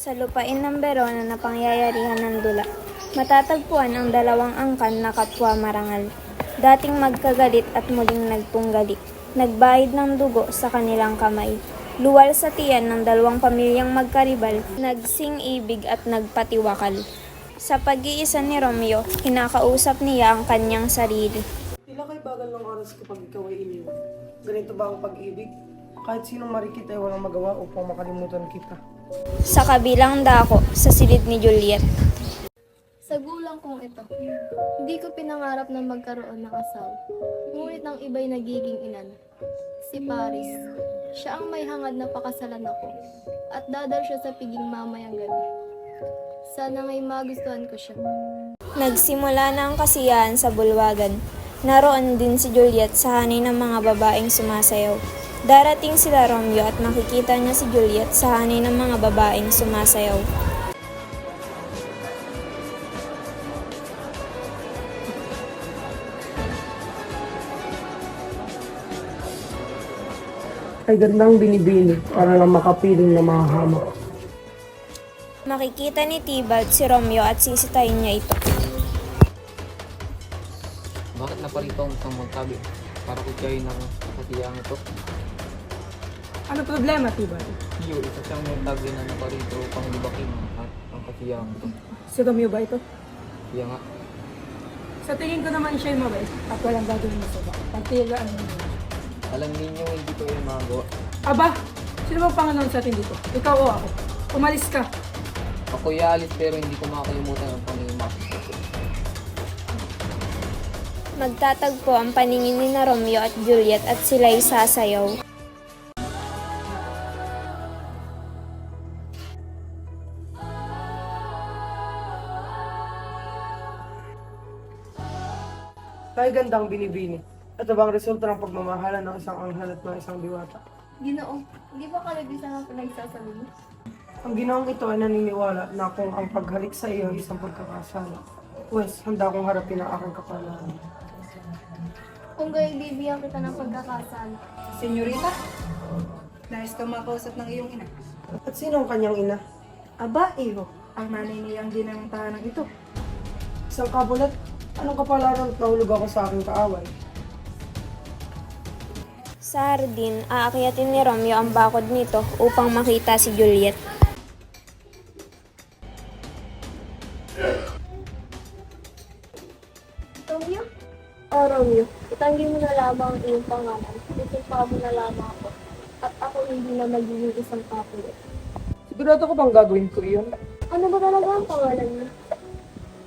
Sa lupain ng Verona na pangyayarihan ng dula, matatagpuan ang dalawang angkan na kapwa marangal. Dating magkagalit at muling nagtunggali, nagbayad ng dugo sa kanilang kamay. Luwal sa tiyan ng dalawang pamilyang magkaribal, nagsing-ibig at nagpatiwakal. Sa pag-iisa ni Romeo, kinakausap niya ang kanyang sarili. Tila kay bagal ng oras kapag ikaw ay iniwan. Ganito ba ang pag-ibig? Kahit sinong marikit ay walang magawa upang makalimutan kita. Sa kabilang dako, sa silid ni Juliet. Sa gulang kong ito, hindi ko pinangarap na magkaroon ng asawa. Ngunit ang iba'y nagiging inan. Si Paris, siya ang may hangad na pakasalan ako at dadal siya sa piging mamayang gabi. Sana nga'y magustuhan ko siya. Nagsimula na ang kasiyahan sa bulwagan. Naroon din si Juliet sa hanay ng mga babaeng sumasayaw. Darating sila Romeo at makikita niya si Juliet sa hanay ng mga babaeng sumasayaw. Ay gandang binibini para lang makapiling na mga hamak. Makikita ni Tybalt si Romeo at sisitayin niya ito. Bakit naparito ang isang magtabi? Para kutyahin ng kasiyang ito. Ano problema, Tibal? Iyo, isa siyang magtabi na naparito upang libakin at ang kasiyang ito. Si Romeo ba ito? Kaya nga, Sa tingin ko naman siya'y mabait at walang gagawin na suba. Pagtigaan mo naman. alam ninyo hindi ko yung magagawa. Aba, sino bang Panginoon sa atin dito? Ikaw o ako? Umalis ka. Ako'y aalis pero hindi ko makakalimutan ang Panginoon makikita. Magtatagpo ang paningin ni na Romeo at Juliet at sila'y sasayaw. Kaya gandang binibini. Ito ba ang resulta ng pagmamahalan ng isang anghel at ng isang diwata? Ginoo, hindi ba kalabisa ang pinagsasabi mo? Ang ginoong ito ay naniniwala na kung ang paghalik sa iyo ay isang pagkakasala, pues handa akong harapin ang aking kapalaran. Kung gayon bibigyan kita ng pagkakasala. Senyorita, nais ka makausap ng iyong ina. At sino ang kanyang ina? Aba, iho, ang nanay niya ang ginang tahanan ito. Isang kabulat? Anong kapalaran at nahulog ako sa aking kaaway? Sa hardin, aakyatin ni Romeo ang bakod nito upang makita si Juliet. Romeo? Oh, Romeo, itanggi mo na lamang ang iyong pangalan. Isimpa mo na lamang ako. At ako hindi na magiging isang kapulit. Sigurado ko bang gagawin ko iyon? Ano ba talaga ang pangalan mo?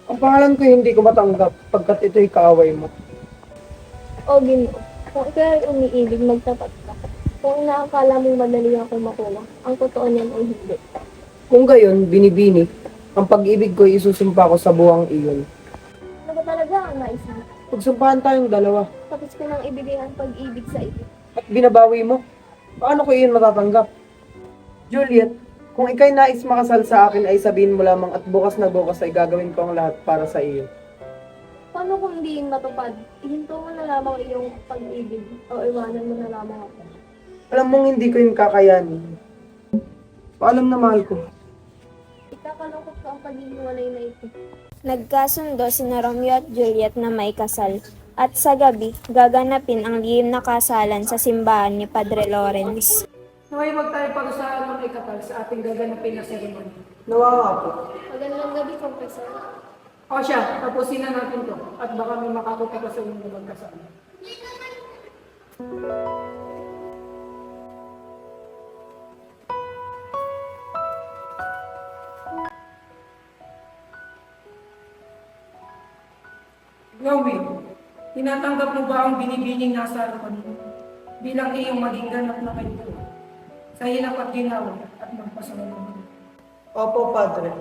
Ang pangalan ko hindi ko matanggap pagkat ito'y kaaway mo. O Ginoo, kung ikaw ay umiibig, magtapat ka. Kung inaakala mong madali akong makuha, ang totoo niyan ay hindi. Kung gayon, binibini, ang pag-ibig ko ay isusumpa ko sa buwang iyon. Ano ba talaga ang nais mo? Pagsumpahan tayong dalawa Tapos ko nang ibigay ang pag-ibig sa iyo. at binabawi mo, paano ko iyon matatanggap? Juliet, kung ikay nais makasal sa akin ay sabihin mo lamang at bukas na bukas ay gagawin ko ang lahat para sa iyo. Paano kung hindi yun matupad? Ihinto mo na lamang iyong pag-ibig o iwanan mo na lamang ako. Alam mong hindi ko yun kakayanin. Paalam na mahal ko. Ikakalungkot ko ang paghihiwalay na ito. Nagkasundo sina Romeo at Juliet na may kasal. At sa gabi, gaganapin ang lihim na kasalan sa simbahan ni Padre Lawrence. Naway wag tayo parusahan ng ikapal sa ating gaganapin na seremony. Nawa nga po. Magandang gabi, Professor. O siya, tapusin na natin to at baka may makakuha pa sa inyong magkasama. Chloe, tinatanggap mo ba ang binibining nasa harapan mo bilang iyong maging ganap na kaibigan sa hirap at ginawa at magpasalamat? Opo, Padre.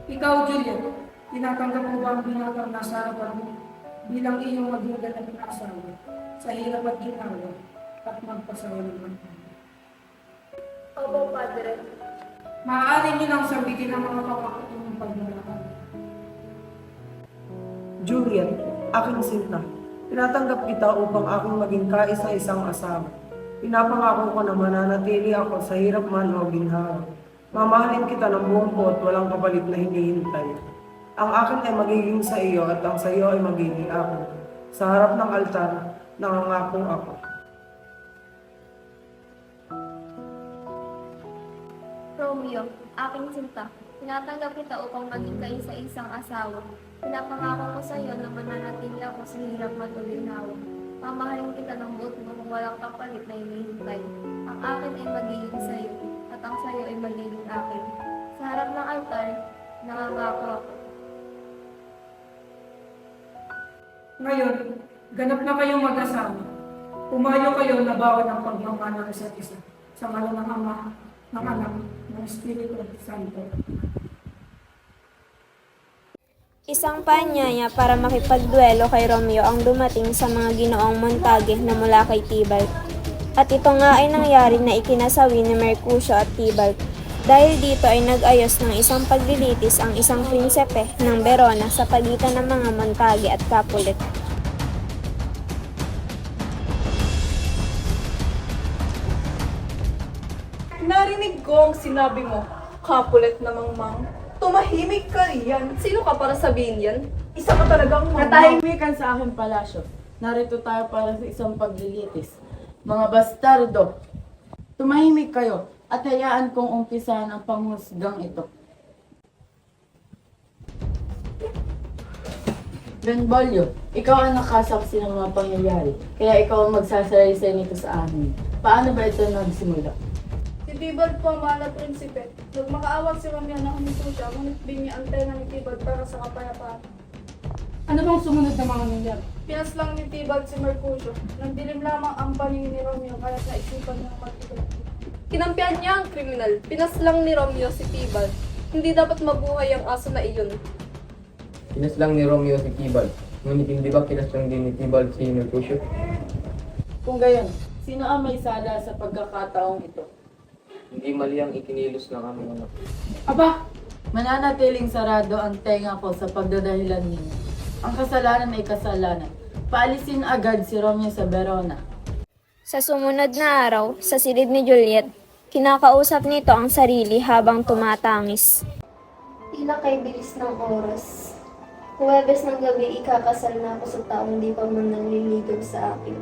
Ikaw, Juliet, tinatanggap mo ba ang binatang nasa harapan mo bilang iyong maging ganap na asawa sa hirap at ginawa at magpasalamat? Opo, Padre. Maaari niyo lang sabihin ang mga pangakatong pagmamahal. Juliet, aking sinta, tinatanggap kita upang aking maging kaisa-isang asawa. Pinapangako ko na mananatili ako sa hirap man o ginhawa. Mamahalin kita ng buong buo at walang kapalit na hinihintay. Ang akin ay magiging sa iyo at ang sa iyo ay magiging akin. Sa harap ng altar, nangangako ako. Romeo, aking sinta, tinatanggap kita upang maging kaisa-isang asawa. Pinapangako ko sa iyo na mananatili ako sa hirap matulinawa. Mamahalin kita ng buot mo kung walang kapalit na hinihintay. Ang akin ay magiging sa iyo, at ang sa iyo ay magiging akin. Sa harap ng altar, nangangako ako. Ngayon, ganap na kayong mag-asawa. Pumayo kayo na bawat ang pagmamahal ng isa't isa. Sa ngalan ng Ama, ng Anak, ng Espiritu Santo. Isang paanyaya para makipagduelo kay Romeo ang dumating sa mga ginoong montague na mula kay Tybalt. At ito nga ay nangyari na ikinasawi ni Mercutio at Tybalt. Dahil dito ay nag-ayos ng isang paglilitis ang isang prinsepe ng Verona sa pagitan ng mga Montague at Capulet. Narinig ko ang sinabi mo, Capulet na mangmang. Tumahimik ka riyan. Sino ka para sabihin yan? Isa ka talagang mangmang. Katahimikan sa aking palasyo. Narito tayo para sa isang paglilitis. Mga bastardo, tumahimik kayo at hayaan kong umpisahan ang panghusgang ito. Benvolio, ikaw ang nakasaksi ng mga pangyayari, kaya ikaw ang magsasalaysay nito sa amin. Paano ba ito nagsimula? Si Tybalt po ang mahal na prinsipe. Nagmakaawat si Romeo na huminto siya, ngunit biniyaan tayo ni Tybalt para sa kapayapaan. Ano bang sumunod na mga nangyari? Pinaslang ni Tybalt si Mercutio. Nang dilim lamang ang paningin ni Romeo kaya naisipan niyang magtibay. Kinampihan niya ang kriminal. Pinaslang ni Romeo si Tybalt. Hindi dapat mabuhay ang aso na iyon. Kinaslang ni Romeo si Tybalt. Ngunit hindi ba kinaslang din ni Tybalt si Mercutio? Kung gayon, sino ang may sala sa pagkakataong ito? Hindi mali ang ikinilos ng aming anak. Aba, Mananatiling sarado ang tenga ko sa pagdadahilan ninyo. Ang kasalanan ay kasalanan. Paalisin agad si Romeo sa Verona. Sa sumunod na araw, sa silid ni Juliet, kinakausap nito ang sarili habang tumatangis. Tila kay bilis ng oras. Huwebes ng gabi, ikakasal na ako sa taong di pa man nanliligaw sa akin.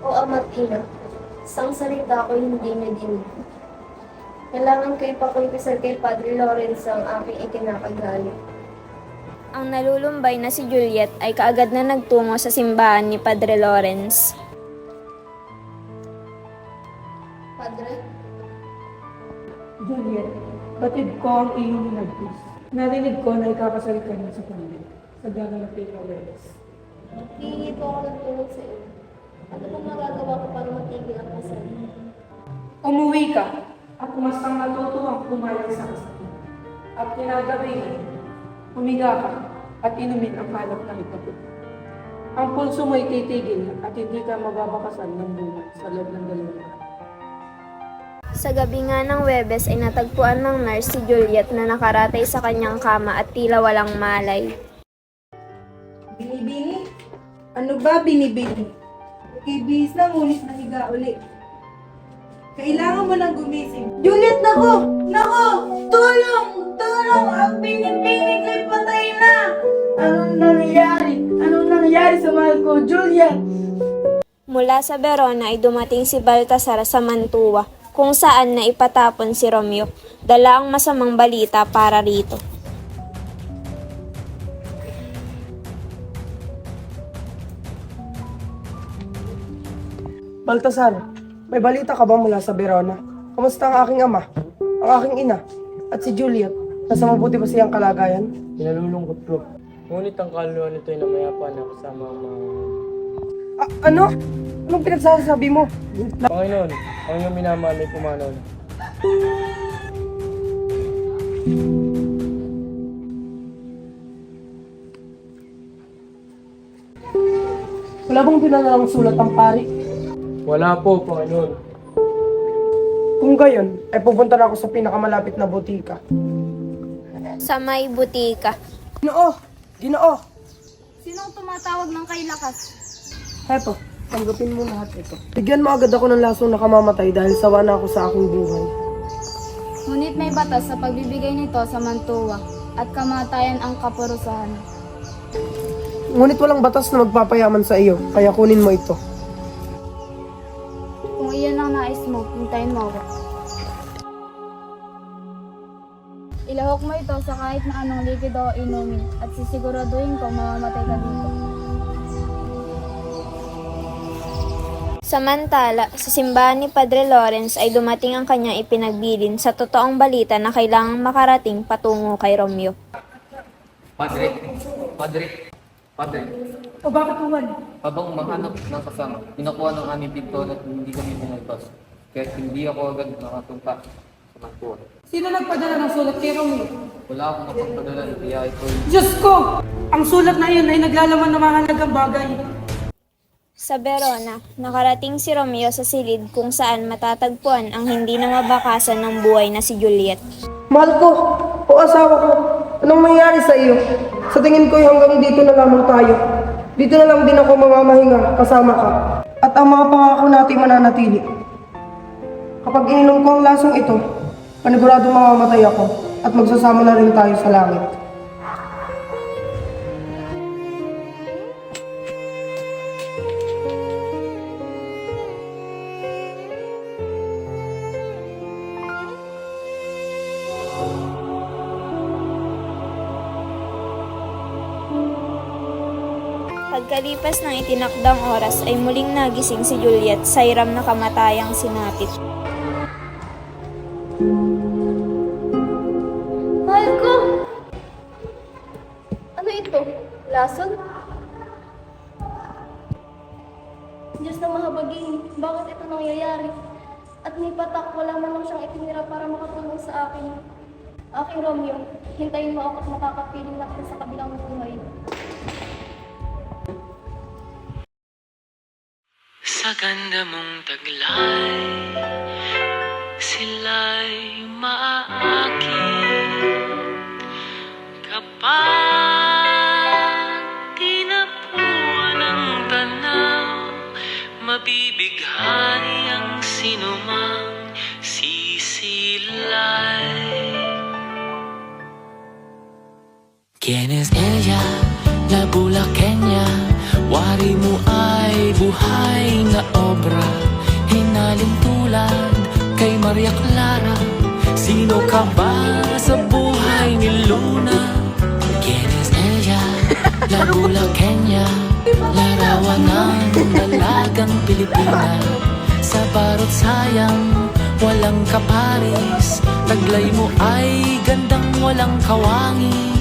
O ama't ina, isang salita ko hindi niya dinig. Kailangan ko ipakumpisal kay Padre Lawrence ang aking ikinakagalit. Ang nalulumbay na si Juliet ay kaagad na nagtungo sa simbahan ni Padre Lawrence. Padre, Juliet, batid ko ang iyong hinagpis. Narinig ko na ikakasal ka niya sa kanila. Sa gaganapin na Wales. hihingi po ako ng tulong sa iyo. Ano pong magagawa ko para matigil ang kasal? Umuwi ka at kumastang natutuwang pumayag sa kasal. At kinagabi, humiga ka at inumin ang halap na ikapit. Ang pulso mo'y titigil at hindi ka mababakasan ng buhay sa loob ng 2 araw. Sa gabi nga ng Webes ay natagpuan ng nurse si Juliet na nakaratay sa kanyang kama at tila walang malay. Binibini? Ano ba binibini? Ibihis na ngunit nahiga uli. Kailangan mo nang gumising. Juliet, nako! Nako! Tulong! Tulong! Ang binibini ko'y patay na! Anong nangyayari? Anong nangyayari sa mahal ko, Juliet? Mula sa Verona ay dumating si Baltasar sa Mantua, kung saan na ipatapon si Romeo. Dala ang masamang balita para rito. Baltasar, may balita ka ba mula sa Verona? Kamusta ang aking ama, ang aking ina, at si Juliet? Nasa mabuti ba siyang kalagayan? Pinalulungkot ko. Ngunit ang kaluluwa nito ay namayapa na kasama ang mga... Ano? Anong pinagsasabi mo? Panginoon, ang iyong minamahal ay pumanaw na. Wala bang pinanalang sulat ang pari? Wala po, Panginoon. Kung gayon, ay pupunta na ako sa pinakamalapit na butika. Sa may butika, Ginoo! Ginoo! Sinong tumatawag ng kay lakas? Heto, tanggapin mo lahat ito. Bigyan mo agad ako ng lasong nakamamatay dahil sawa na ako sa aking buhay. Ngunit may batas sa pagbibigay nito sa mantuwa at kamatayan ang kaparusahan. Ngunit walang batas na magpapayaman sa iyo, kaya kunin mo ito. Kung iyan ang nais mo, hintayin mo ako. Ilahok mo ito sa kahit na anong likido o inumin at sisiguraduhin kong mamamatay ka dito. Samantala, sa simbahan ni Padre Lawrence ay dumating ang kanyang ipinagbilin sa totoong balita na kailangang makarating patungo kay Romeo. Padre, O bakit Juan? habang mahanap ng kasama, pinakuha ng aming pinto at hindi kami pinalpas. Kaya hindi ako agad nakatumpa sa mantuwa. Sino nagpadala ng sulat kay Romeo? Wala akong napagpadala, kaya ito Diyos ko! Ang sulat na iyon ay naglalaman ng mahalagang bagay. Sa Verona, nakarating si Romeo sa silid kung saan matatagpuan ang hindi na mabakasan ng buhay na si Juliet. Mahal ko, o asawa ko, anong mangyari sa iyo? Sa tingin ko'y hanggang dito na lamang tayo. Dito na lang din ako mamamahinga kasama ka. At ang mga pangako natin mananatili. Kapag ininom ko ang lasong ito, paniguradong mamamatay ako at magsasama na rin tayo sa langit. Pagkalipas ng itinakdang oras ay muling nagising si Juliet sa hiram na kamatayang sinapit. Mahal ko! Ano ito? Lason? Diyos na mahabagin, bakit ito nangyayari? At ni Patak, wala man lang siyang itinira para makatulong sa akin. Aking Romeo, hintayin mo ako at makakapiling natin sa kabilang buhay. Sa ganda mong taglay, sila'y maaakit. Kapag tinapuan ang tanaw, mabibighani ang sinumang sisilay. ¿Quién es ella? La Bulaqueña. Wari mo ay buhay na obra, hinalin tulad kay Maria Clara. Sino ka ba sa buhay ni Luna? ¿Quién es ella? La Bulaqueña. Larawan ng dalagang Pilipina. Sa parot sayang, walang kaparis. Taglay mo ay gandang walang kawangi.